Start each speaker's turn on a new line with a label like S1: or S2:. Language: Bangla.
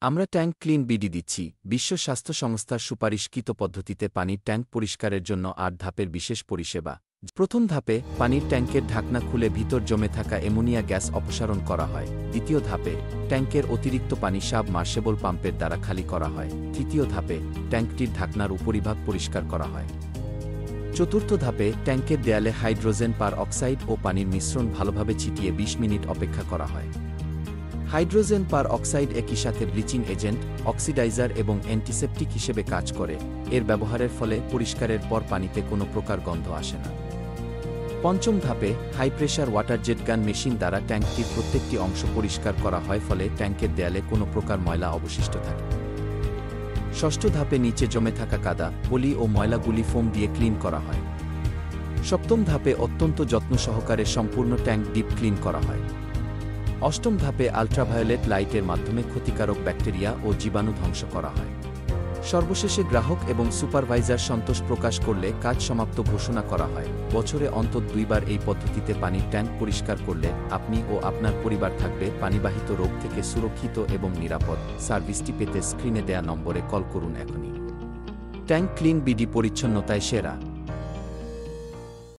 S1: আমরা ট্যাঙ্ক ক্লিন বিডি দিচ্ছি। বিশ্ব স্বাস্থ্য সংস্থার সুপারিশকৃত পদ্ধতিতে পানির ট্যাঙ্ক পরিষ্কারের জন্য ৮ ধাপের বিশেষ পরিষেবা। প্রথম ধাপে পানির ট্যাঙ্কের ঢাকনা খুলে ভিতর জমে থাকা অ্যামোনিয়া গ্যাস অপসারণ করা হয়। দ্বিতীয় ধাপে ট্যাঙ্কের অতিরিক্ত পানি সাবমার্সেবল পাম্পের দ্বারা খালি করা হয়। তৃতীয় ধাপে ট্যাঙ্কটির ঢাকনার উপরিভাগ পরিষ্কার করা হয়। চতুর্থ ধাপে ট্যাঙ্কের দেয়ালে হাইড্রোজেন পার অক্সাইড ও পানির মিশ্রণ ভালোভাবে ছিটিয়ে ২০ মিনিট অপেক্ষা করা হয়। হাইড্রোজেন পার অক্সাইড একই সাথে ব্লিচিং এজেন্ট, অক্সিডাইজার এবং অ্যান্টিসেপটিক হিসেবে কাজ করে। এর ব্যবহারের ফলে পরিষ্কারের পর পানিতে কোনো প্রকার গন্ধ আসে না। পঞ্চম ধাপে high pressure water jet gun machine দ্বারা ট্যাঙ্কটির প্রত্যেকটি অংশ পরিষ্কার করা হয়, ফলে ট্যাঙ্কের দেয়ালে কোনো প্রকার ময়লা অবশিষ্ট থাকে। ষষ্ঠ ধাপে নিচে জমে থাকা কাদা, পলি ও ময়লাগুলি ফোম দিয়ে ক্লিন করা হয়। সপ্তম ধাপে অত্যন্ত যত্ন সহকারে সম্পূর্ণ ট্যাঙ্ক ডিপ ক্লিন করা হয়। অষ্টম ধাপে আল্ট্রাভায়োলেট লাইটের মাধ্যমে ক্ষতিকারক ব্যাকটেরিয়া ও জীবাণু ধ্বংস করা হয়। সর্বশেষে গ্রাহক এবং সুপারভাইজার সন্তোষ প্রকাশ করলে কাজ সমাপ্ত ঘোষণা করা হয়। বছরে অন্তত ২ বার এই পদ্ধতিতে পানির ট্যাঙ্ক পরিষ্কার করলে আপনি ও আপনার পরিবার থাকবে পানিবাহিত রোগ থেকে সুরক্ষিত এবং নিরাপদ। সার্ভিসটি পেতে স্ক্রিনে দেয়া নম্বরে কল করুন এখনই। ট্যাঙ্ক ক্লিন বিডি পরিচ্ছন্নতায় সেরা।